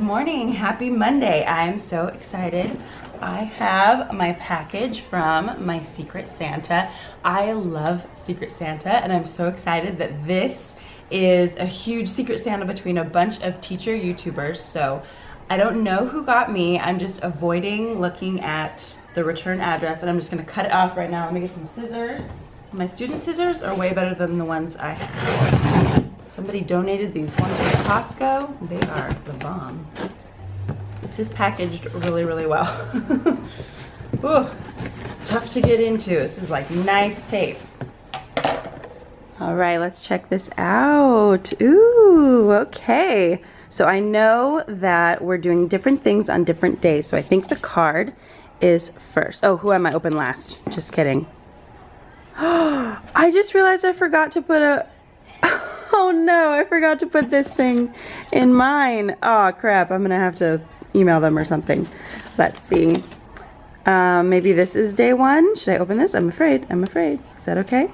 morning, happy Monday. I'm so excited. I have my package from my Secret Santa. I love Secret Santa and I'm so excited that this is a huge Secret Santa between a bunch of teacher YouTubers. So I don't know who got me. I'm just avoiding looking at the return address and I'm just gonna cut it off right now. Let me get some scissors. My student scissors are way better than the ones I have. Somebody donated these ones from Costco. They are the bomb. This is packaged really, really well. Ooh, it's tough to get into. This is like nice tape. All right, let's check this out. Ooh, okay. So I know that we're doing different things on different days. So I think the card is first. Oh, who am I open last? Just kidding. I just realized I forgot to put a... Oh no, I forgot to put this thing in mine. Oh crap, I'm gonna have to email them or something. Let's see. Maybe this is day one. Should I open this? I'm afraid. Is that okay?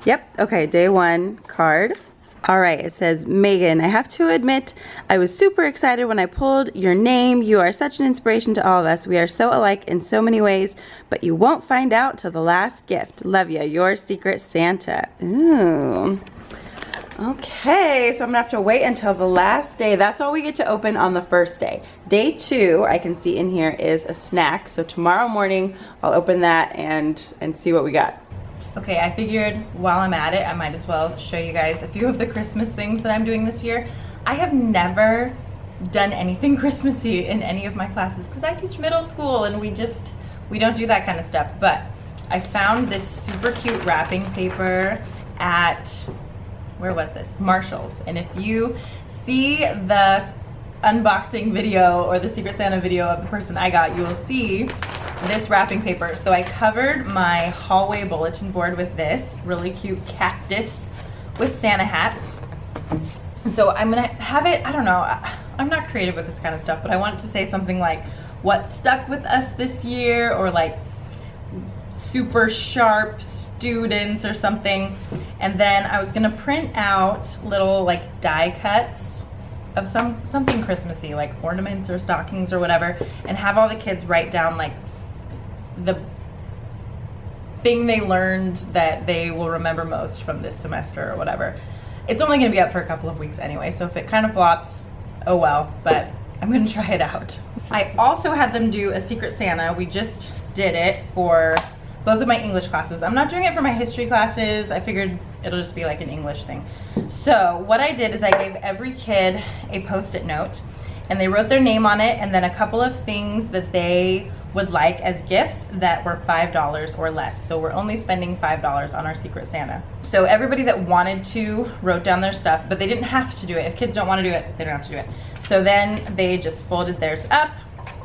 Yep, okay, day one card. All right, it says, Megan, I have to admit, I was super excited when I pulled your name. You are such an inspiration to all of us. We are so alike in so many ways, but you won't find out till the last gift. Love ya, your Secret Santa. Ooh. Okay, so I'm gonna have to wait until the last day. That's all we get to open on the first day. Day two, I can see in here is a snack. So tomorrow morning, I'll open that and see what we got. Okay, I figured while I'm at it, I might as well show you guys a few of the Christmas things that I'm doing this year. I have never done anything Christmassy in any of my classes because I teach middle school and we don't do that kind of stuff. But I found this super cute wrapping paper at, where was this? Marshall's. And if you see the unboxing video or the Secret Santa video of the person I got, you will see this wrapping paper. So I covered my hallway bulletin board with this really cute cactus with Santa hats. And so I'm gonna have it, I don't know, I'm not creative with this kind of stuff, but I wanted to say something like what stuck with us this year, or like super sharp students or something. And then I was gonna print out little like die cuts of something Christmassy, like ornaments or stockings or whatever, and have all the kids write down like the thing they learned that they will remember most from this semester or whatever. It's only gonna be up for a couple of weeks anyway, so if it kind of flops, oh well, but I'm gonna try it out. I also had them do a Secret Santa. We just did it for both of my English classes. I'm not doing it for my history classes. I figured it'll just be like an English thing. So what I did is I gave every kid a Post-it note and they wrote their name on it and then a couple of things that they would like as gifts that were $5 or less. So we're only spending $5 on our Secret Santa. So everybody that wanted to wrote down their stuff, but they didn't have to do it. If kids don't want to do it, they don't have to do it. So then they just folded theirs up,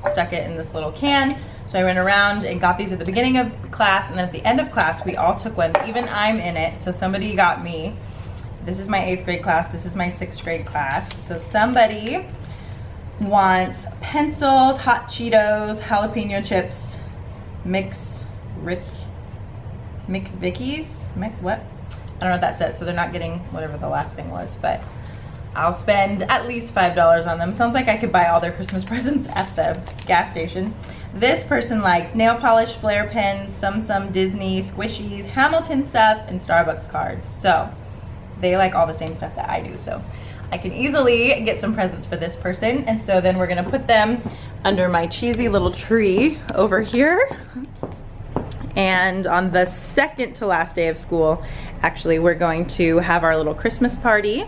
stuck it in this little can. So I went around and got these at the beginning of class, and then at the end of class, we all took one. Even I'm in it, so somebody got me. This is my 8th grade class, this is my 6th grade class. So somebody wants pencils, hot Cheetos, jalapeno chips, McVickies? What? I don't know what that says, so they're not getting whatever the last thing was, but I'll spend at least $5 on them. Sounds like I could buy all their Christmas presents at the gas station. This person likes nail polish, flare pens, some Disney, squishies, Hamilton stuff, and Starbucks cards. So they like all the same stuff that I do. So I can easily get some presents for this person. And so then we're gonna put them under my cheesy little tree over here. And on the second to last day of school, actually, we're going to have our little Christmas party.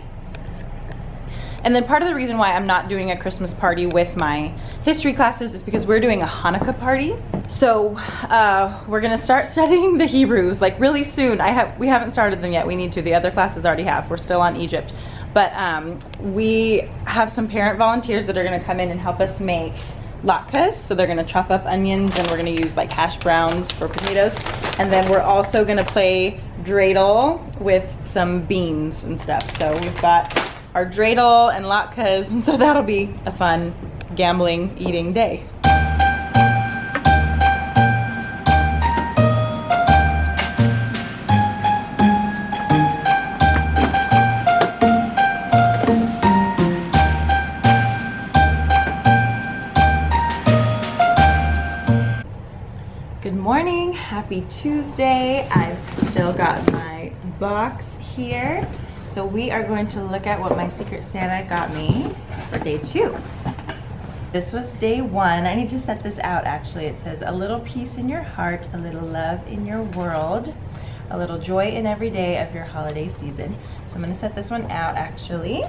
And then part of the reason why I'm not doing a Christmas party with my history classes is because we're doing a Hanukkah party. So we're gonna start studying the Hebrews like really soon. We haven't started them yet, we need to. The other classes already have, we're still on Egypt. But we have some parent volunteers that are gonna come in and help us make latkes. So they're gonna chop up onions and we're gonna use like hash browns for potatoes. And then we're also gonna play dreidel with some beans and stuff. So we've got our dreidel and latkes, and so that'll be a fun gambling, eating day. Happy Tuesday. I've still got my box here. So we are going to look at what my Secret Santa got me for day 2. This was day 1. I need to set this out actually. It says, a little peace in your heart, a little love in your world, a little joy in every day of your holiday season. So I'm gonna set this one out actually.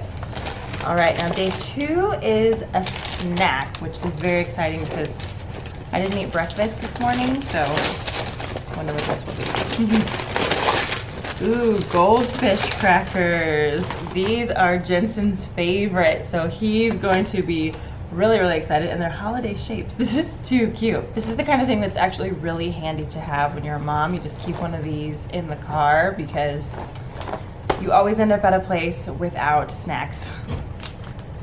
All right, now day 2 is a snack, which is very exciting because I didn't eat breakfast this morning, so I wonder what this will be. Ooh, goldfish crackers. These are Jensen's favorite, so he's going to be really excited, and they're holiday shapes. This is too cute. This is the kind of thing that's actually really handy to have when you're a mom. You just keep one of these in the car because you always end up at a place without snacks.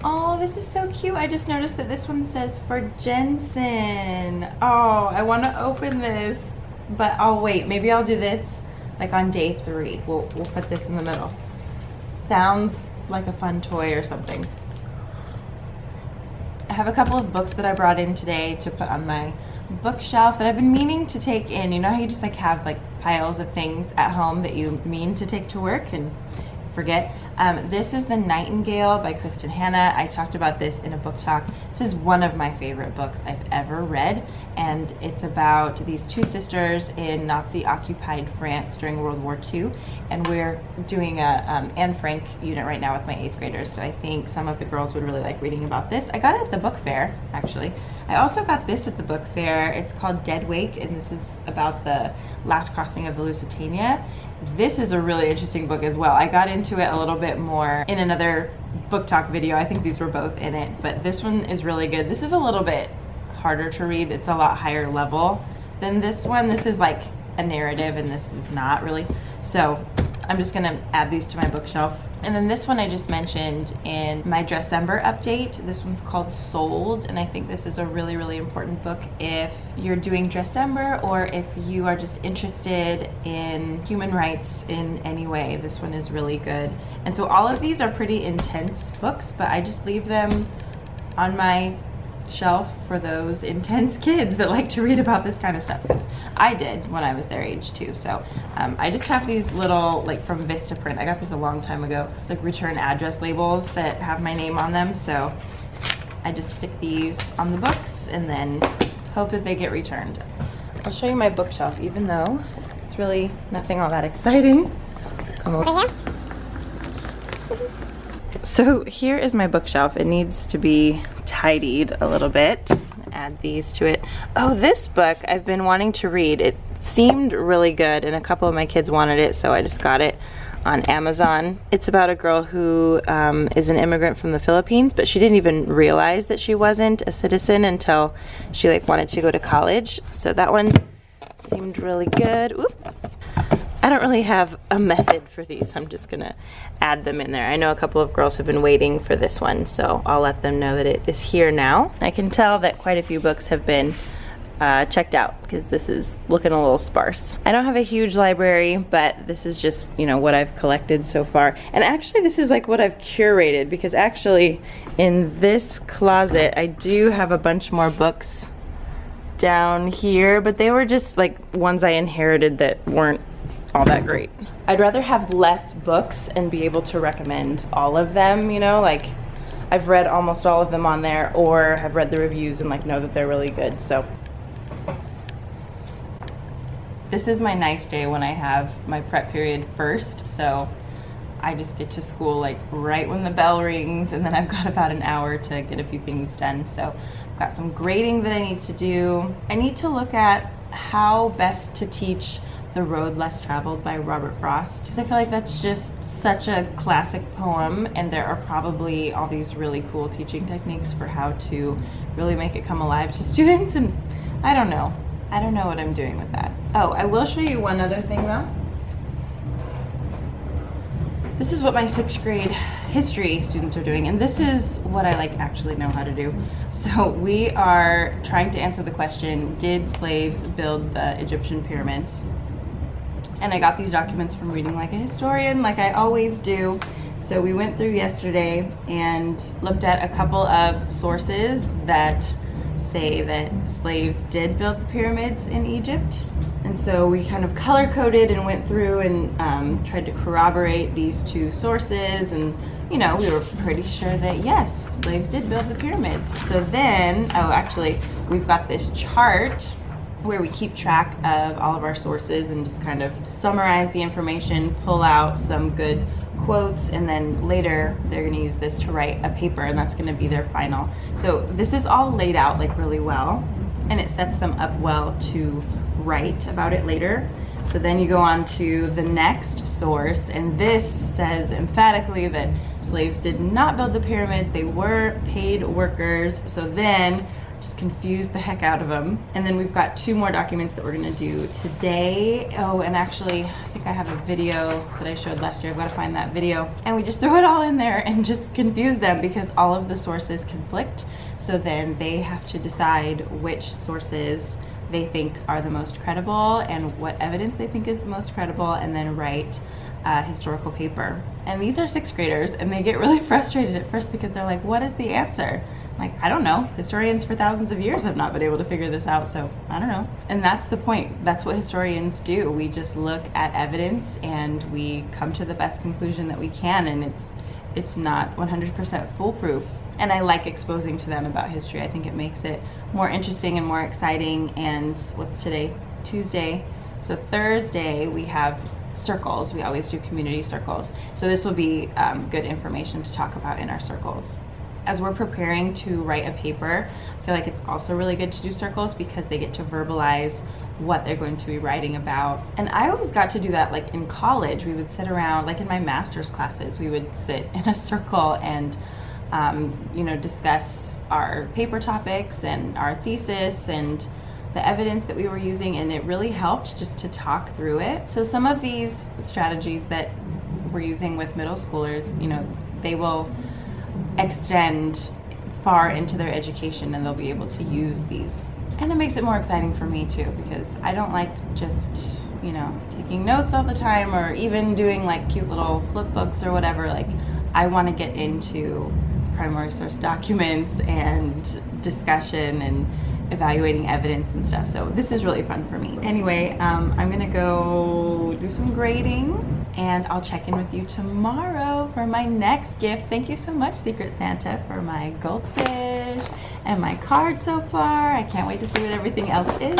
Oh, this is so cute. I just noticed that this one says for Jensen. Oh, I want to open this, but I'll wait. Maybe I'll do this like on day 3. We'll put this in the middle. Sounds like a fun toy or something. I have a couple of books that I brought in today to put on my bookshelf that I've been meaning to take in. You know how you just like have like piles of things at home that you mean to take to work and forget? This is The Nightingale by Kristen Hanna. I talked about this in a book talk. This is one of my favorite books I've ever read, and it's about these 2 sisters in Nazi-occupied France during World War II, and we're doing a Anne Frank unit right now with my 8th graders, so I think some of the girls would really like reading about this. I got it at the book fair, actually. I also got this at the book fair. It's called Dead Wake, and this is about the last crossing of the Lusitania. This is a really interesting book as well. I got into it a little bit more in another book talk video. I think these were both in it, but this one is really good. This is a little bit harder to read. It's a lot higher level than this one. This is like a narrative and this is not really. So I'm just gonna add these to my bookshelf. And then this one I just mentioned in my Dressember update. This one's called Sold, and I think this is a really important book if you're doing Dressember or if you are just interested in human rights in any way. This one is really good. And so all of these are pretty intense books, but I just leave them on my shelf for those intense kids that like to read about this kind of stuff, because I did when I was their age too. So I just have these little, like from Vistaprint, I got this a long time ago. It's like return address labels that have my name on them, so I just stick these on the books and then hope that they get returned. I'll show you my bookshelf, even though it's really nothing all that exciting. Come over here. So here is my bookshelf. It needs to be tidied a little bit. Add these to it. Oh, this book I've been wanting to read. It seemed really good and a couple of my kids wanted it, so I just got it on Amazon. It's about a girl who is an immigrant from the Philippines, but she didn't even realize that she wasn't a citizen until she like wanted to go to college. So that one seemed really good. Oop. I don't really have a method for these. I'm just gonna add them in there. I know a couple of girls have been waiting for this one, so I'll let them know that it is here now. I can tell that quite a few books have been checked out because this is looking a little sparse. I don't have a huge library, but this is just, you know, what I've collected so far. And actually this is like what I've curated, because actually in this closet I do have a bunch more books down here, but they were just like ones I inherited that weren't all that great. I'd rather have less books and be able to recommend all of them, you know, like I've read almost all of them on there or have read the reviews and like know that they're really good. So this is my nice day when I have my prep period first, so I just get to school like right when the bell rings, and then I've got about an hour to get a few things done. So I've got some grading that I need to do. I need to look at how best to teach The Road Less Traveled by Robert Frost, because I feel like that's just such a classic poem, and there are probably all these really cool teaching techniques for how to really make it come alive to students, and I don't know what I'm doing with that. Oh, I will show you one other thing though. This is what my 6th grade history students are doing, and this is what I like actually know how to do. So we are trying to answer the question, did slaves build the Egyptian pyramids? And I got these documents from reading like a historian, like I always do. So we went through yesterday and looked at a couple of sources that say that slaves did build the pyramids in Egypt. And so we kind of color coded and went through and tried to corroborate these two sources, and you know, we were pretty sure that yes, slaves did build the pyramids. So then, oh actually, we've got this chart where we keep track of all of our sources and just kind of summarize the information, pull out some good quotes, and then later they're going to use this to write a paper, and that's going to be their final. So this is all laid out like really well, and it sets them up well to write about it later. So then you go on to the next source, and this says emphatically that slaves did not build the pyramids, they were paid workers. So then just confused the heck out of them. And then we've got two more documents that we're gonna do today. Oh, and actually, I think I have a video that I showed last year. I've got to find that video. And we just throw it all in there and just confuse them because all of the sources conflict. So then they have to decide which sources they think are the most credible and what evidence they think is the most credible, and then write a historical paper. And these are sixth graders, and they get really frustrated at first because they're like, what is the answer? I'm like, I don't know. Historians for thousands of years have not been able to figure this out, so I don't know. And that's the point. That's what historians do. We just look at evidence and we come to the best conclusion that we can, and it's not 100% foolproof. And I like exposing to them about history. I think it makes it more interesting and more exciting. And what's today? Tuesday. So Thursday we have circles. We always do community circles. So this will be good information to talk about in our circles. As we're preparing to write a paper, I feel like it's also really good to do circles because they get to verbalize what they're going to be writing about. And I always got to do that like in college. We would sit around, like in my master's classes, we would sit in a circle and you know, discuss our paper topics and our thesis and the evidence that we were using, and it really helped just to talk through it. So some of these strategies that we're using with middle schoolers, you know, they will extend far into their education and they'll be able to use these. And it makes it more exciting for me too, because I don't like just, you know, taking notes all the time or even doing like cute little flip books or whatever. Like, I want to get into primary source documents and discussion and evaluating evidence and stuff. So this is really fun for me. Anyway, I'm gonna go do some grading and I'll check in with you tomorrow for my next gift. Thank you so much, Secret Santa, for my goldfish and my card so far. I can't wait to see what everything else is.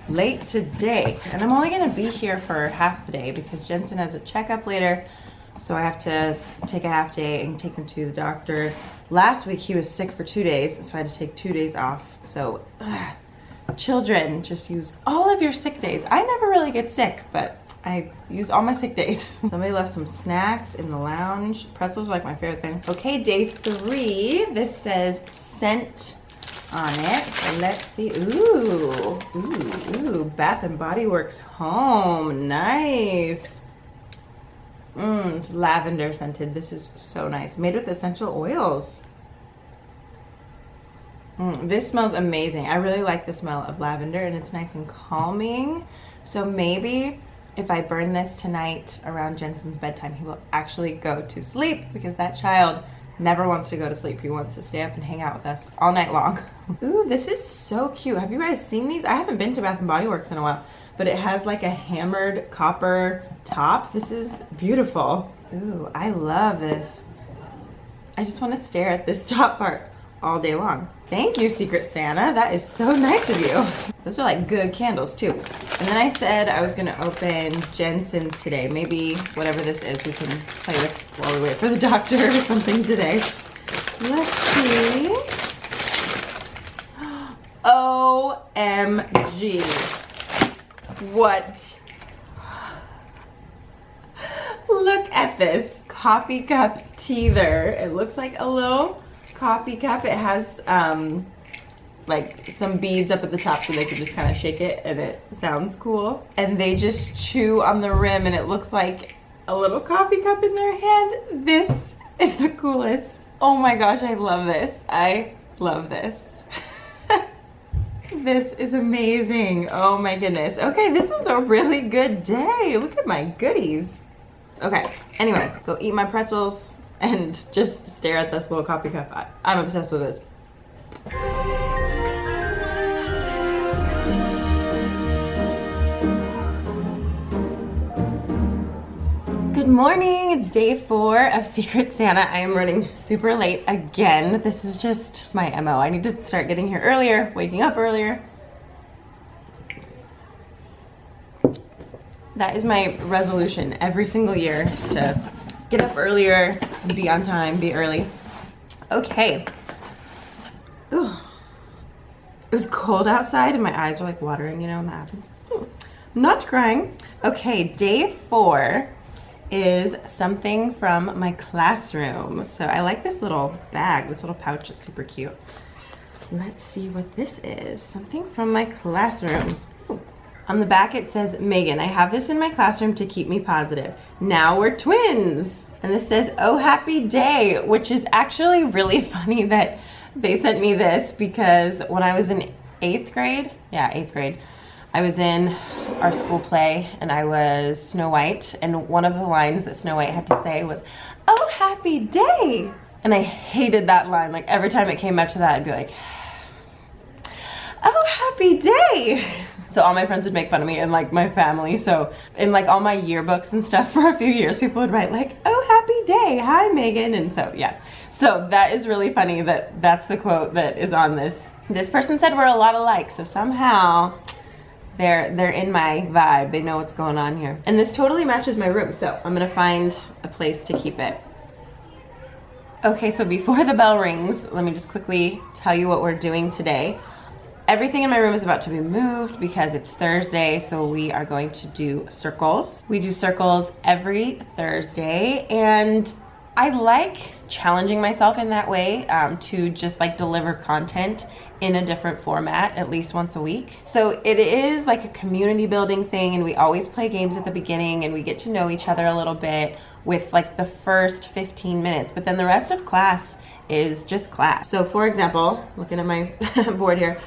Late today, and I'm only gonna be here for half the day because Jensen has a checkup later, so I have to take a half day and take him to the doctor. Last week he was sick for 2 days, so I had to take 2 days off. So children, just use all of your sick days. I never really get sick, but I use all my sick days. Somebody left some snacks in the lounge. Pretzels are like my favorite thing. Okay, day 3. This says scent on it. So let's see. Ooh, Bath and Body Works Home. Nice. It's lavender scented. This is so nice. Made with essential oils. This smells amazing. I really like the smell of lavender, and it's nice and calming. So maybe if I burn this tonight around Jensen's bedtime, he will actually go to sleep, because that child never wants to go to sleep. He wants to stay up and hang out with us all night long. Ooh, this is so cute. Have you guys seen these? I haven't been to Bath & Body Works in a while, but it has like a hammered copper top. This is beautiful. Ooh, I love this. I just want to stare at this top part all day long. Thank you, Secret Santa. That is so nice of you. Those are like good candles too. And then I said I was gonna open Jensen's today. Maybe whatever this is we can play with while we wait for the doctor or something today. Let's see. OMG. What? Look at this coffee cup teether. It looks like a little coffee cup. It has like some beads up at the top so they can just kind of shake it and it sounds cool. And they just chew on the rim and it looks like a little coffee cup in their hand. This is the coolest. Oh my gosh, I love this. I love this. This is amazing. Oh my goodness. Okay, this was a really good day. Look at my goodies. Okay, anyway, go eat my pretzels and just stare at this little coffee cup. I'm obsessed with this. Good morning, it's day 4 of Secret Santa. I am running super late again. This is just my MO. I need to start getting here earlier, waking up earlier. That is my resolution every single year, is to get up earlier, be on time, be early. Okay. Ooh. It was cold outside and my eyes were like watering, you know, when that happens. Not crying. Okay, day 4 is something from my classroom. So I like this little bag. This little pouch is super cute. Let's see what this is. Something from my classroom. Ooh. On the back it says, Megan, I have this in my classroom to keep me positive. Now we're twins. And this says, oh, happy day, which is actually really funny that they sent me this because when I was in 8th grade, I was in our school play and I was Snow White, and one of the lines that Snow White had to say was, oh, happy day. And I hated that line. Like every time it came up to that, I'd be like, oh, happy day. So all my friends would make fun of me and like my family. So in like all my yearbooks and stuff for a few years, people would write like, oh, happy day. Hi, Megan. And so, yeah. So that is really funny that that's the quote that is on this. This person said we're a lot alike. So somehow they're in my vibe. They know what's going on here. And this totally matches my room. So I'm gonna find a place to keep it. Okay, so before the bell rings, let me just quickly tell you what we're doing today. Everything in my room is about to be moved because it's Thursday, so we are going to do circles. We do circles every Thursday, and I like challenging myself in that way to just like deliver content in a different format at least once a week. So it is like a community building thing, and we always play games at the beginning and we get to know each other a little bit with like the first 15 minutes, but then the rest of class is just class. So for example, looking at my board here,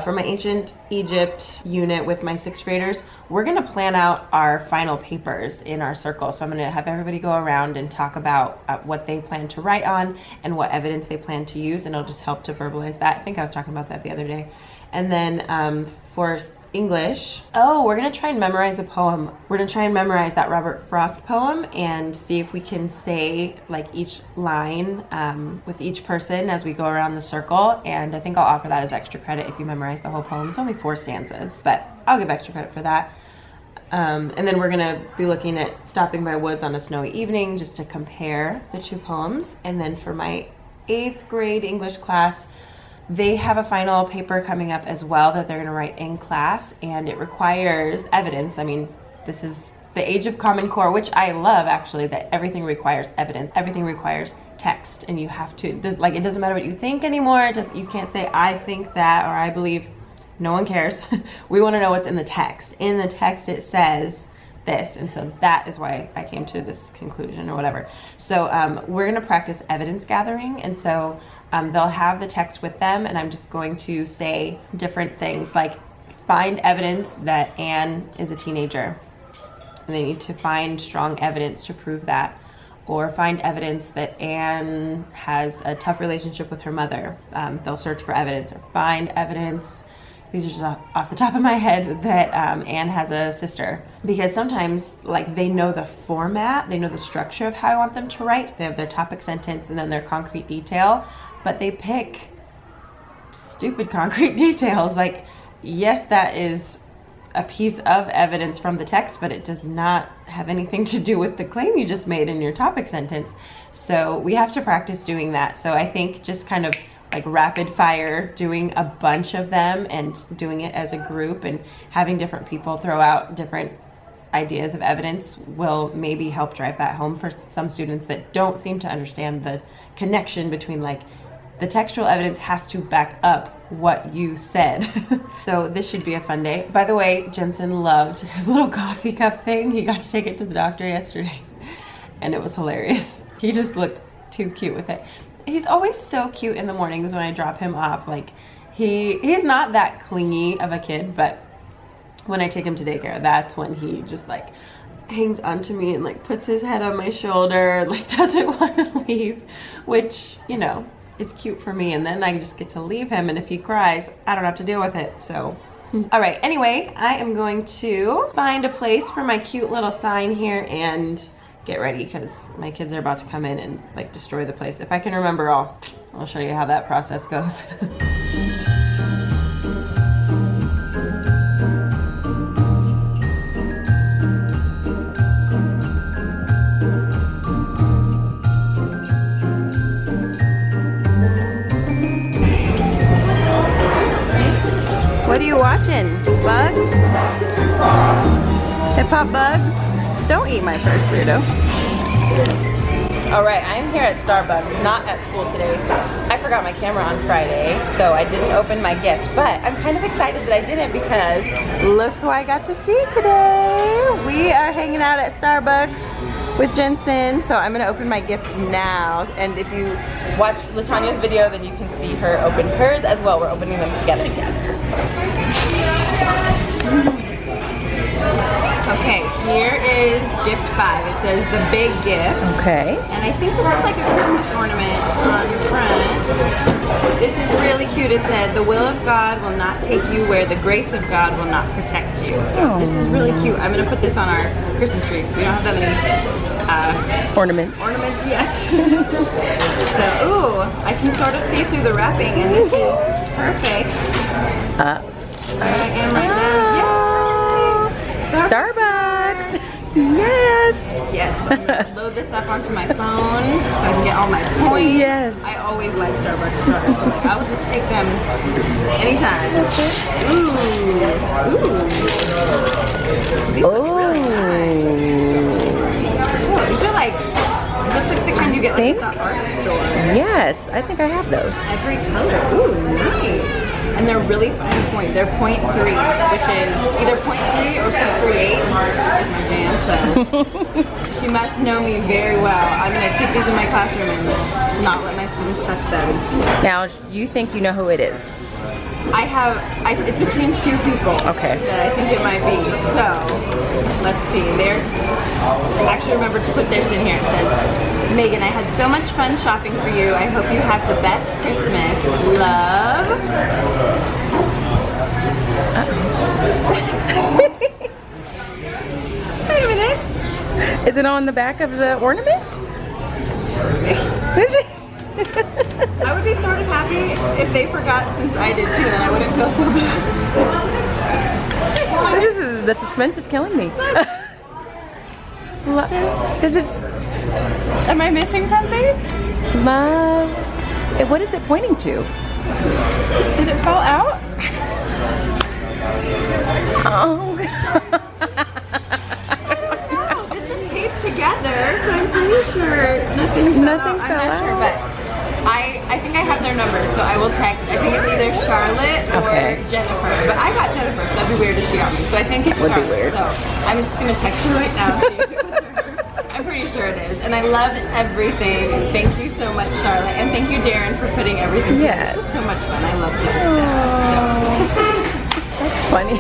for my ancient Egypt unit with my 6th graders, we're gonna plan out our final papers in our circle. So I'm gonna have everybody go around and talk about what they plan to write on and what evidence they plan to use, and it'll just help to verbalize that. I think I was talking about that the other day. And then for English, we're gonna try and memorize a poem. We're gonna try and memorize that Robert Frost poem and see if we can say like each line with each person as we go around the circle. And I think I'll offer that as extra credit if you memorize the whole poem. It's only 4 stanzas, but I'll give extra credit for that. And then we're gonna be looking at Stopping by Woods on a Snowy Evening just to compare the 2 poems. And then for my 8th grade English class, they have a final paper coming up as well that they're going to write in class, and it requires evidence. I mean, this is the age of Common Core, which I love actually, that everything requires evidence. Everything requires text, and you have to, like, it doesn't matter what you think anymore. You can't say, I think that, or I believe. No one cares. We want to know what's in the text. In the text it says this, and so that is why I came to this conclusion or whatever. So we're going to practice evidence gathering, and so they'll have the text with them, and I'm just going to say different things like find evidence that Anne is a teenager, and they need to find strong evidence to prove that, or find evidence that Anne has a tough relationship with her mother. They'll search for evidence, or find evidence these are just off the top of my head, that Anne has a sister. Because sometimes, like, they know the format, they know the structure of how I want them to write. So they have their topic sentence and then their concrete detail, but they pick stupid concrete details. Like, yes, that is a piece of evidence from the text, but it does not have anything to do with the claim you just made in your topic sentence. So we have to practice doing that. So I think just kind of like rapid fire, doing a bunch of them and doing it as a group and having different people throw out different ideas of evidence will maybe help drive that home for some students that don't seem to understand the connection between, like, the textual evidence has to back up what you said. So this should be a fun day. By the way, Jensen loved his little coffee cup thing. He got to take it to the doctor yesterday and it was hilarious. He just looked too cute with it. He's always so cute in the mornings when I drop him off. Like, he's not that clingy of a kid, but when I take him to daycare, that's when he just like hangs onto me and like puts his head on my shoulder and like doesn't want to leave, which, you know, is cute for me. And then I just get to leave him, and if he cries, I don't have to deal with it. So all right, anyway, I am going to find a place for my cute little sign here and get ready because my kids are about to come in and like destroy the place. If I can remember all, I'll show you how that process goes. What are you watching? Bugs? Hip-hop bugs? Don't eat my purse, weirdo. Alright, I am here at Starbucks, not at school today. I forgot my camera on Friday, so I didn't open my gift, but I'm kind of excited that I didn't because look who I got to see today. We are hanging out at Starbucks with Jensen, so I'm gonna open my gift now. And if you watch LaTanya's video, then you can see her open hers as well. We're opening them together. Okay, here is gift 5. It says the big gift. Okay. And I think this is like a Christmas ornament on the front. This is really cute. It said, the will of God will not take you where the grace of God will not protect you. So this is really cute. I'm gonna put this on our Christmas tree. We don't have that many ornaments yet. So, ooh, I can sort of see through the wrapping, and this is perfect. Where I am right now. Yeah. Starbucks! Yes! Yes, I'm gonna load this up onto my phone so I can get all my points. Yes. I always like Starbucks cards. Like, I will just take them anytime. Ooh. Ooh. These are like, these look like the kind you get like at the art store. Yes, I think I have those. Every color. Ooh, nice. And they're really fine point. They're 0.3, which is either 0.3 or 0.38 is my jam, so she must know me very well. I'm gonna keep these in my classroom and not let my students touch them. Now, you think you know who it is? It's between 2 people. Okay. That I think it might be. So, let's see. I actually remember to put theirs in here. It says, Megan, I had so much fun shopping for you. I hope you have the best Christmas. Love. Wait a minute. Is it on the back of the ornament? I would be sort of happy if they forgot since I did too, and I wouldn't feel so bad. The suspense is killing me. Am I missing something? Love. What is it pointing to? Did it fall out? Oh. This was taped together, so I'm pretty sure nothing fell out. I'm not sure, but I think I have their numbers, so I will text. I think it's either Charlotte or Jennifer, but I got Jennifer, so that'd be weird if she got me. So I think it's Charlotte. Be weird. So I'm just gonna text her right now. See if it was her. I'm pretty sure it is, and I loved everything. Thank you so much, Charlotte, and thank you, Darin, for putting everything together. This was so much fun. I love seeing this. So. That's funny.